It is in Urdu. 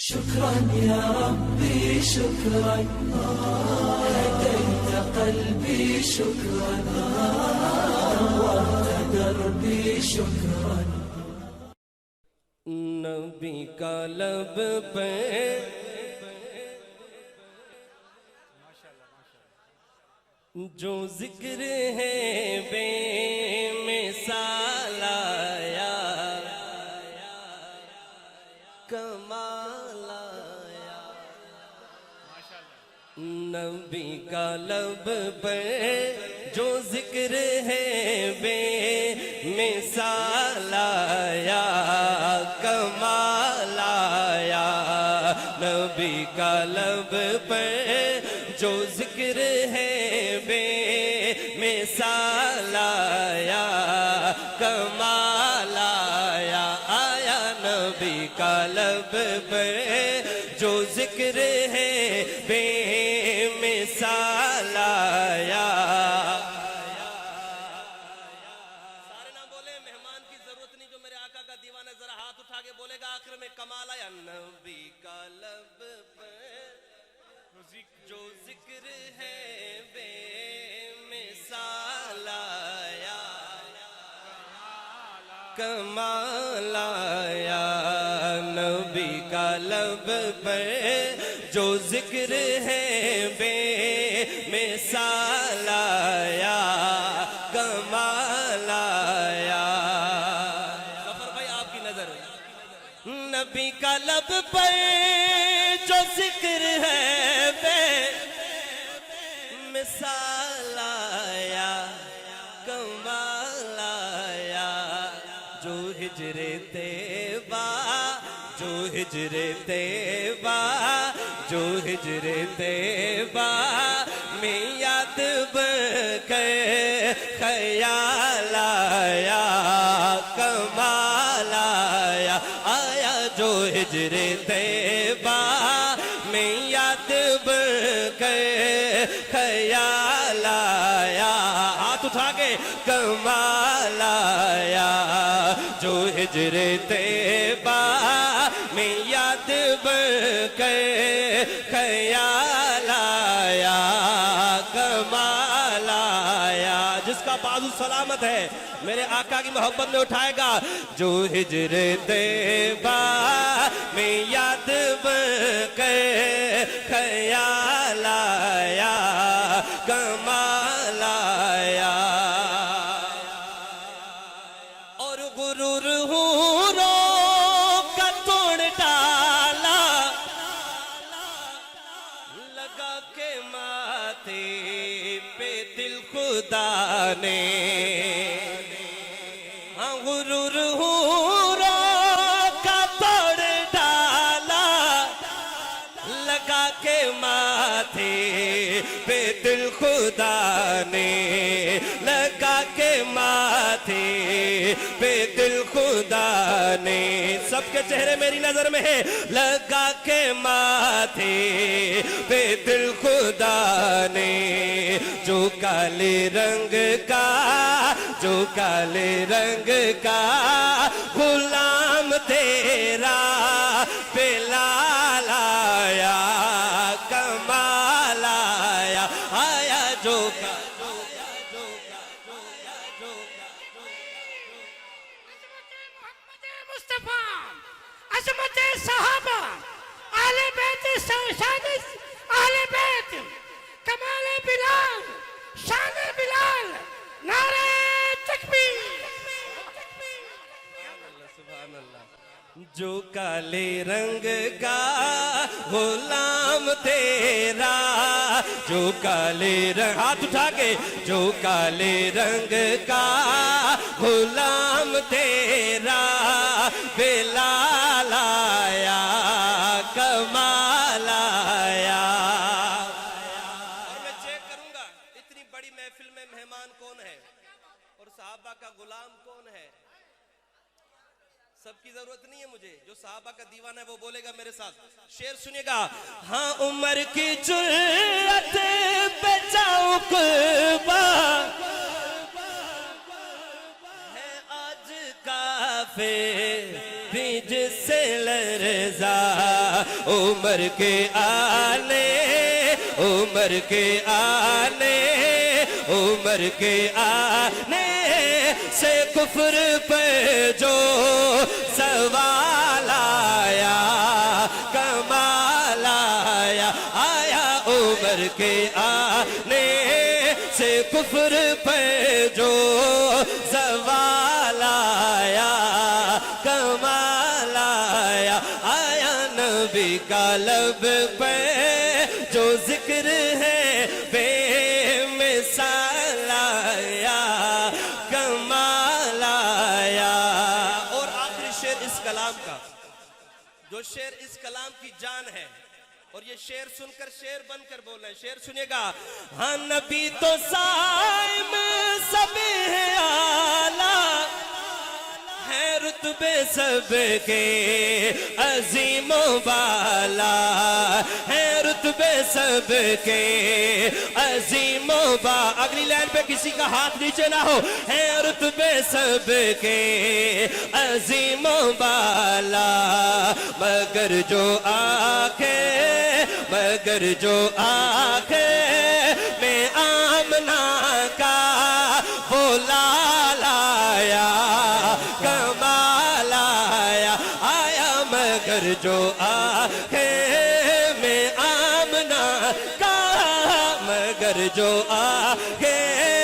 شكرا يا ربي شكرا هديت قلبي شكرا نورت دربي شكرا نبی کا لب پہ جو ذکر ہے بے مثال آیا کمال آیا نبی کا لب پہ جو ذکر ہے بے مثال آیا کمال آیا نبی کا لب پہ جو ذکر ہے بے مثال آیا کمال آیا آیا نبی کا لب پہ جو ذکر ہے بے مثال آیا بولے گا آخر میں کمال آیا نبی کا لب پہ جو ذکر ہے بے مثال آیا کمال آیا نبی کا لب پہ جو ذکر ہے بے مثال آیا کمال آیا نبی کا لب پر جو ذکر ہے بے مثال آیا کمال آیا جو ہجر طیبہ جو ہجر طیبہ جو ہجر طیبہ میں یاد بکر خیال آیا کمال آیا آیا جو ہجر طیبہ میں یاد بکر خیال آیا ہاتھ اٹھا کے کمال آیا جو ہجر طیبہ میں یاد بکر خیال آیا کمال آیا جس کا بازو سلامت ہے میرے آقا کی محبت میں اٹھائے گا جو ہجر طیبہ میں یاد بکر خیال آیا کمال آیا اور غرور حوروں کا توڑ ڈالا لگا کے ماتھے پہ دل خدا نے غرور حوروں کا توڑ ڈالا لگا کے ماتھے پہ دل خدا نے لگا کے ماتھے پہ دل خدا نے سب کے چہرے میری نظر میں ہے لگا کے ماتھے پہ دل خدا نے جو کالے رنگ کا جو کالے رنگ کا غلام تیرا پہ لال آیا کمال آیا آیا جو عظمت صحابہ اہل بیت شان اہل بیت کمال بلال شان بلال نعرہ تکبیر سبحان اللہ جو کالے رنگ کا غلام تیرا جو کالے رنگ ہاتھ اٹھا کے جو کالے رنگ کا غلام تیرا بلال آیا کمال آیا اور میں چیک کروں گا اتنی بڑی محفل میں مہمان کون ہے اور صحابہ کا غلام کون ہے سب کی ضرورت نہیں ہے مجھے جو صحابہ کا دیوانہ ہے وہ بولے گا میرے ساتھ شعر سنیے گا ہاں عمر کی جرأت پہ جاؤں قربان ہے آج کافر بھی جس سے لرزا عمر کے آنے عمر کے آنے عمر کے آنے سے کفر پہ جو زوال آیا کمال آیا آیا عمر کے آنے سے کفر پہ جو زوال آیا کمال آیا آیا نبی کا لب پہ جو ذکر ہے بے مثال آیا کمال آیا. اور آخری شعر اس کلام کا جو شعر اس کلام کی جان ہے اور یہ شعر سن کر شعر بن کر بول رہے ہیں. شعر سنیے گا. ہاں نبی تو صائم سب ہے اعلیٰ ہے رتبے سب کے عظیم و بالا ہے رتبے سب کے عظیم و بالا. اگلی لائن پہ کسی کا ہاتھ نیچے نہ ہو. ہے رتبے سب کے عظیم و بالا مگر جو آنکھیں میں آمنہ کا وہ لال آیا کمال آیا آیا مگر جو آنکھیں میں آمنہ کا مگر جو آنکھیں